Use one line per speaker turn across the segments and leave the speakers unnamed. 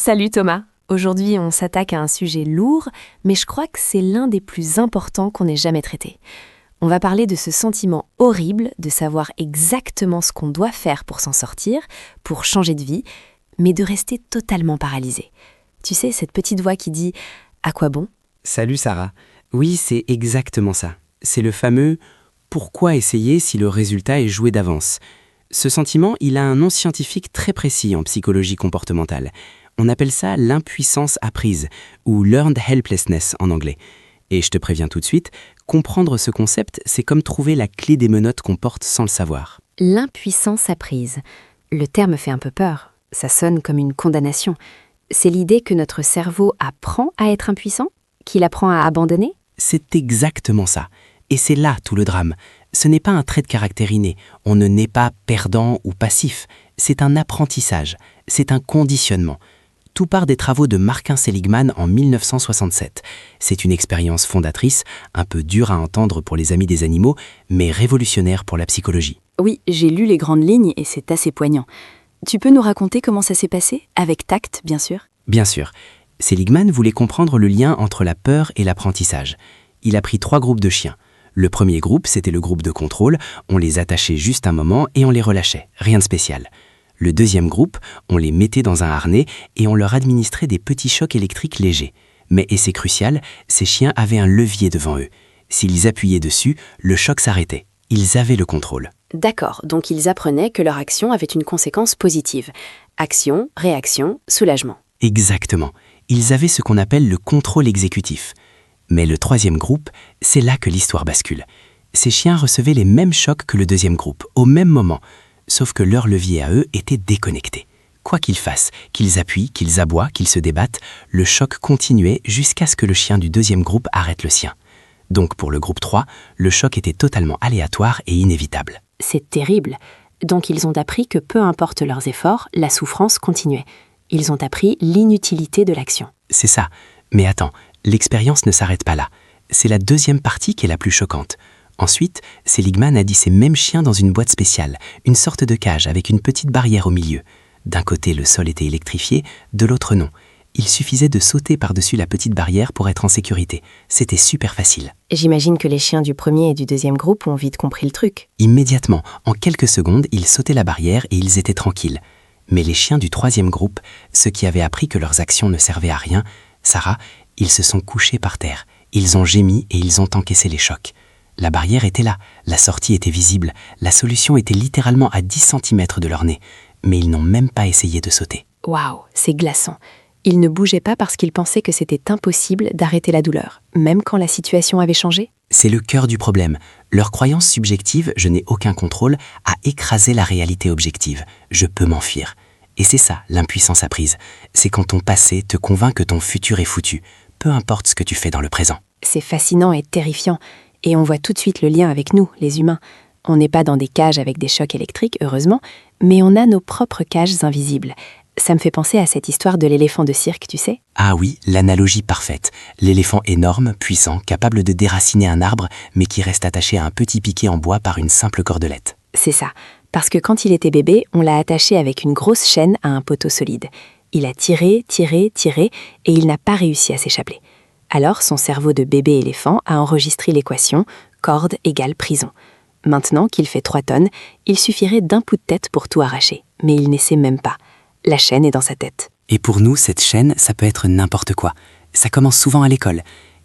Salut Thomas. Aujourd'hui, on s'attaque à un sujet lourd, mais je crois que c'est l'un des plus importants qu'on ait jamais traité. On va parler de ce sentiment horrible de savoir exactement ce qu'on doit faire pour s'en sortir, pour changer de vie, mais de rester totalement paralysé. Tu sais, cette petite voix qui dit « À quoi bon ?»
Salut Sarah. Oui, c'est exactement ça. C'est le fameux « pourquoi essayer si le résultat est joué d'avance ?» Ce sentiment, il a un nom scientifique très précis en psychologie comportementale. On appelle ça l'impuissance apprise, ou learned helplessness en anglais. Et je te préviens tout de suite, comprendre ce concept, c'est comme trouver la clé des menottes qu'on porte sans le savoir.
L'impuissance apprise. Le terme fait un peu peur. Ça sonne comme une condamnation. C'est l'idée que notre cerveau apprend à être impuissant, qu'il apprend à abandonner.
C'est exactement ça. Et c'est là tout le drame. Ce n'est pas un trait de caractère inné. On ne naît pas perdant ou passif. C'est un apprentissage. C'est un conditionnement. Tout part des travaux de Martin Seligman en 1967. C'est une expérience fondatrice, un peu dure à entendre pour les amis des animaux, mais révolutionnaire pour la psychologie.
Oui, j'ai lu les grandes lignes et c'est assez poignant. Tu peux nous raconter comment ça s'est passé? Avec tact, bien sûr.
Bien sûr. Seligman voulait comprendre le lien entre la peur et l'apprentissage. Il a pris 3 groupes de chiens. Le premier groupe, c'était le groupe de contrôle. On les attachait juste un moment et on les relâchait. Rien de spécial. Le deuxième groupe, on les mettait dans un harnais et on leur administrait des petits chocs électriques légers. Mais, et c'est crucial, ces chiens avaient un levier devant eux. S'ils appuyaient dessus, le choc s'arrêtait. Ils avaient le contrôle.
D'accord, donc ils apprenaient que leur action avait une conséquence positive. Action, réaction, soulagement.
Exactement. Ils avaient ce qu'on appelle le contrôle exécutif. Mais le troisième groupe, c'est là que l'histoire bascule. Ces chiens recevaient les mêmes chocs que le deuxième groupe, au même moment, sauf que leur levier à eux était déconnecté. Quoi qu'ils fassent, qu'ils appuient, qu'ils aboient, qu'ils se débattent, le choc continuait jusqu'à ce que le chien du deuxième groupe arrête le sien. Donc pour le groupe 3, le choc était totalement aléatoire et inévitable.
C'est terrible. Donc ils ont appris que peu importe leurs efforts, la souffrance continuait. Ils ont appris l'inutilité de l'action.
C'est ça. Mais attends, l'expérience ne s'arrête pas là. C'est la deuxième partie qui est la plus choquante. Ensuite, Seligman a dit ces mêmes chiens dans une boîte spéciale, une sorte de cage avec une petite barrière au milieu. D'un côté, le sol était électrifié, de l'autre non. Il suffisait de sauter par-dessus la petite barrière pour être en sécurité. C'était super facile.
J'imagine que les chiens du premier et du deuxième groupe ont vite compris le truc.
Immédiatement, en quelques secondes, ils sautaient la barrière et ils étaient tranquilles. Mais les chiens du troisième groupe, ceux qui avaient appris que leurs actions ne servaient à rien, Sarah, ils se sont couchés par terre. Ils ont gémi et ils ont encaissé les chocs. La barrière était là, la sortie était visible, la solution était littéralement à 10 cm de leur nez. Mais ils n'ont même pas essayé de sauter.
Waouh, c'est glaçant. Ils ne bougeaient pas parce qu'ils pensaient que c'était impossible d'arrêter la douleur, même quand la situation avait changé.
C'est le cœur du problème. Leur croyance subjective, je n'ai aucun contrôle, a écrasé la réalité objective. Je peux m'enfuir. Et c'est ça, l'impuissance apprise. C'est quand ton passé te convainc que ton futur est foutu, peu importe ce que tu fais dans le présent.
C'est fascinant et terrifiant. Et on voit tout de suite le lien avec nous, les humains. On n'est pas dans des cages avec des chocs électriques, heureusement, mais on a nos propres cages invisibles. Ça me fait penser à cette histoire de l'éléphant de cirque, tu sais?
Ah oui, l'analogie parfaite. L'éléphant énorme, puissant, capable de déraciner un arbre, mais qui reste attaché à un petit piquet en bois par une simple cordelette.
C'est ça, parce que quand il était bébé, on l'a attaché avec une grosse chaîne à un poteau solide. Il a tiré, tiré, tiré, et il n'a pas réussi à s'échapper. Alors son cerveau de bébé éléphant a enregistré l'équation corde égale prison. Maintenant qu'il fait 3 tonnes, il suffirait d'un coup de tête pour tout arracher. Mais il n'essaie même pas. La chaîne est dans sa tête.
Et pour nous, cette chaîne, ça peut être n'importe quoi. Ça commence souvent à l'école.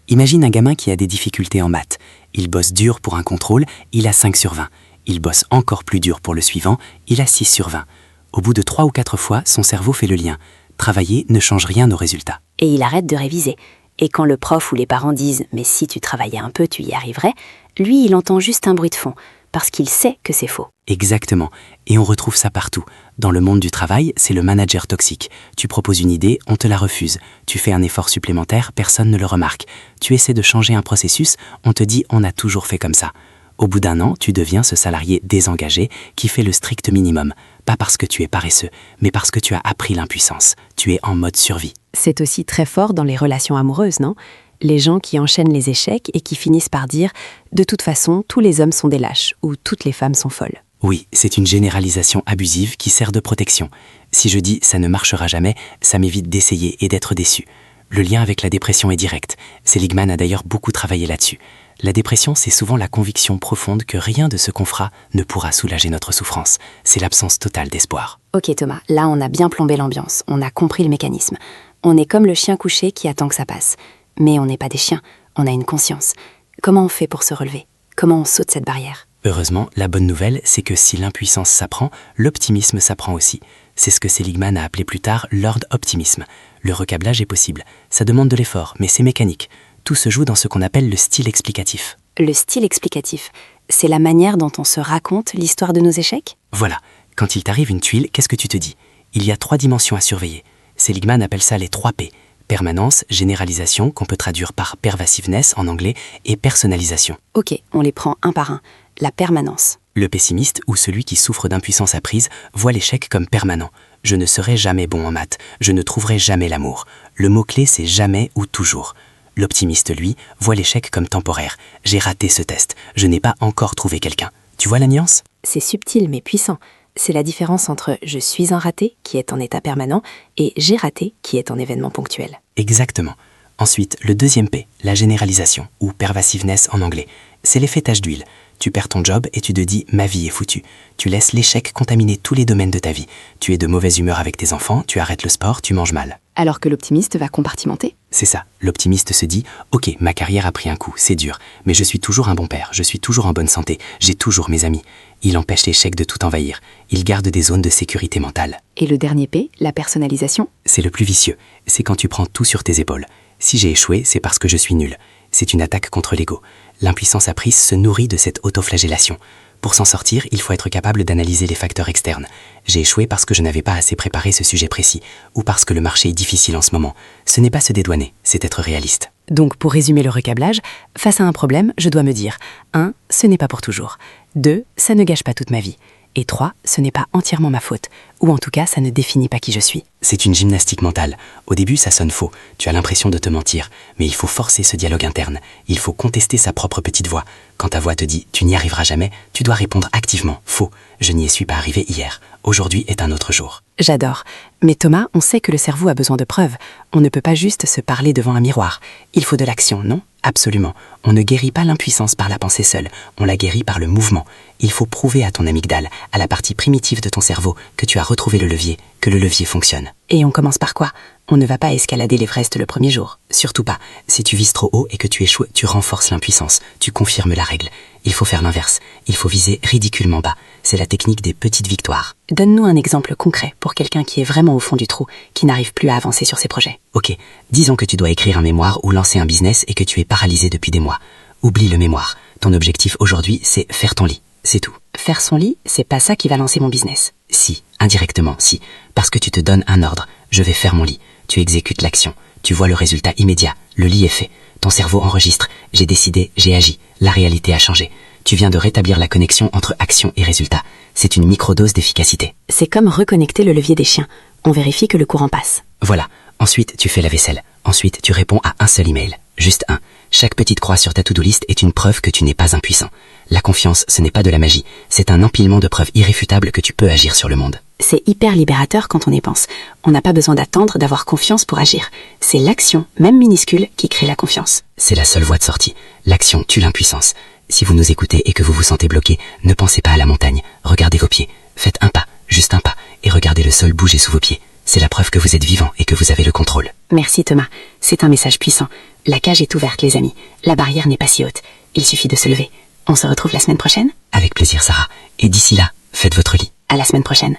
Imagine un gamin qui a des difficultés en maths. Il bosse dur pour un contrôle, il a 5 sur 20. Il bosse encore plus dur pour le suivant, il a 6 sur 20. Au bout de 3 ou 4 fois, son cerveau fait le lien. Travailler ne change rien aux résultats.
Et il arrête de réviser. Et quand le prof ou les parents disent « mais si tu travaillais un peu, tu y arriverais », lui, il entend juste un bruit de fond, parce qu'il sait que c'est faux.
Exactement. Et on retrouve ça partout. Dans le monde du travail, c'est le manager toxique. Tu proposes une idée, on te la refuse. Tu fais un effort supplémentaire, personne ne le remarque. Tu essaies de changer un processus, on te dit « on a toujours fait comme ça ». Au bout d'un an, tu deviens ce salarié désengagé qui fait le strict minimum. Pas parce que tu es paresseux, mais parce que tu as appris l'impuissance. Tu es en mode survie.
C'est aussi très fort dans les relations amoureuses, non? Les gens qui enchaînent les échecs et qui finissent par dire « de toute façon, tous les hommes sont des lâches » ou « toutes les femmes sont folles ».
Oui, c'est une généralisation abusive qui sert de protection. Si je dis « ça ne marchera jamais », ça m'évite d'essayer et d'être déçu. Le lien avec la dépression est direct. Seligman a d'ailleurs beaucoup travaillé là-dessus. La dépression, c'est souvent la conviction profonde que rien de ce qu'on fera ne pourra soulager notre souffrance. C'est l'absence totale d'espoir.
Ok Thomas, là on a bien plombé l'ambiance, on a compris le mécanisme. On est comme le chien couché qui attend que ça passe. Mais on n'est pas des chiens, on a une conscience. Comment on fait pour se relever? Comment on saute cette barrière?
Heureusement, la bonne nouvelle, c'est que si l'impuissance s'apprend, l'optimisme s'apprend aussi. C'est ce que Seligman a appelé plus tard Lord Optimisme. Le recablage est possible. Ça demande de l'effort, mais c'est mécanique. Tout se joue dans ce qu'on appelle le style explicatif.
Le style explicatif, c'est la manière dont on se raconte l'histoire de nos échecs?
Voilà. Quand il t'arrive une tuile, qu'est-ce que tu te dis? Il y a 3 dimensions à surveiller. Seligman appelle ça les 3 P. Permanence, généralisation, qu'on peut traduire par pervasiveness en anglais, et personnalisation.
Ok, on les prend un par un. La permanence.
Le pessimiste ou celui qui souffre d'impuissance apprise voit l'échec comme permanent. Je ne serai jamais bon en maths, je ne trouverai jamais l'amour. Le mot-clé, c'est jamais ou toujours. L'optimiste, lui, voit l'échec comme temporaire. J'ai raté ce test, je n'ai pas encore trouvé quelqu'un. Tu vois la nuance?
C'est subtil mais puissant. C'est la différence entre « je suis un raté » qui est en état permanent et « j'ai raté » qui est en événement ponctuel.
Exactement. Ensuite, le deuxième P, la généralisation, ou pervasiveness en anglais. C'est l'effet tache d'huile. Tu perds ton job et tu te dis « ma vie est foutue ». Tu laisses l'échec contaminer tous les domaines de ta vie. Tu es de mauvaise humeur avec tes enfants, tu arrêtes le sport, tu manges mal.
Alors que l'optimiste va compartimenter.
C'est ça, l'optimiste se dit « ok, ma carrière a pris un coup, c'est dur, mais je suis toujours un bon père, je suis toujours en bonne santé, j'ai toujours mes amis ». Il empêche l'échec de tout envahir. Il garde des zones de sécurité mentale.
Et le dernier P, la personnalisation?
C'est le plus vicieux. C'est quand tu prends tout sur tes épaules. Si j'ai échoué, c'est parce que je suis nul. C'est une attaque contre l'ego. L'impuissance apprise se nourrit de cette autoflagellation. Pour s'en sortir, il faut être capable d'analyser les facteurs externes. J'ai échoué parce que je n'avais pas assez préparé ce sujet précis, ou parce que le marché est difficile en ce moment. Ce n'est pas se dédouaner, c'est être réaliste.
Donc, pour résumer le recablage, face à un problème, je dois me dire 1. Ce n'est pas pour toujours. 2. Ça ne gâche pas toute ma vie. Et 3. Ce n'est pas entièrement ma faute. Ou en tout cas, ça ne définit pas qui je suis.
C'est une gymnastique mentale. Au début, ça sonne faux. Tu as l'impression de te mentir. Mais il faut forcer ce dialogue interne. Il faut contester sa propre petite voix. Quand ta voix te dit « tu n'y arriveras jamais », tu dois répondre activement « faux, je n'y suis pas arrivé hier. Aujourd'hui est un autre jour ».
J'adore. Mais Thomas, on sait que le cerveau a besoin de preuves. On ne peut pas juste se parler devant un miroir. Il faut de l'action, non?
Absolument. On ne guérit pas l'impuissance par la pensée seule. On la guérit par le mouvement. Il faut prouver à ton amygdale, à la partie primitive de ton cerveau, que tu as retrouvé le levier, que le levier fonctionne.
Et on commence par quoi? On ne va pas escalader l'Everest le premier jour.
Surtout pas. Si tu vises trop haut et que tu échoues, tu renforces l'impuissance. Tu confirmes la règle. Il faut faire l'inverse. Il faut viser ridiculement bas. C'est la technique des petites victoires.
Donne-nous un exemple concret pour quelqu'un qui est vraiment au fond du trou, qui n'arrive plus à avancer sur ses projets.
Ok, disons que tu dois écrire un mémoire ou lancer un business et que tu es paralysé depuis des mois. Oublie le mémoire. Ton objectif aujourd'hui, c'est faire ton lit. C'est tout.
Faire son lit, c'est pas ça qui va lancer mon business.
Si, indirectement, si. Parce que tu te donnes un ordre. Je vais faire mon lit. Tu exécutes l'action. Tu vois le résultat immédiat. Le lit est fait. Ton cerveau enregistre. J'ai décidé, j'ai agi. La réalité a changé. Tu viens de rétablir la connexion entre action et résultat. C'est une microdose d'efficacité.
C'est comme reconnecter le levier des chiens. On vérifie que le courant passe.
Voilà. Ensuite, tu fais la vaisselle. Ensuite, tu réponds à un seul email. Juste un. Chaque petite croix sur ta to-do list est une preuve que tu n'es pas impuissant. La confiance, ce n'est pas de la magie. C'est un empilement de preuves irréfutables que tu peux agir sur le monde.
C'est hyper libérateur quand on y pense. On n'a pas besoin d'attendre, d'avoir confiance pour agir. C'est l'action, même minuscule, qui crée la confiance.
C'est la seule voie de sortie. L'action tue l'impuissance. Si vous nous écoutez et que vous vous sentez bloqué, ne pensez pas à la montagne. Regardez vos pieds. Faites un pas, juste un pas, et regardez le sol bouger sous vos pieds. C'est la preuve que vous êtes vivant et que vous avez le contrôle.
Merci Thomas. C'est un message puissant. La cage est ouverte, les amis. La barrière n'est pas si haute. Il suffit de se lever. On se retrouve la semaine prochaine?
Avec plaisir, Sarah. Et d'ici là, faites votre lit.
À la semaine prochaine.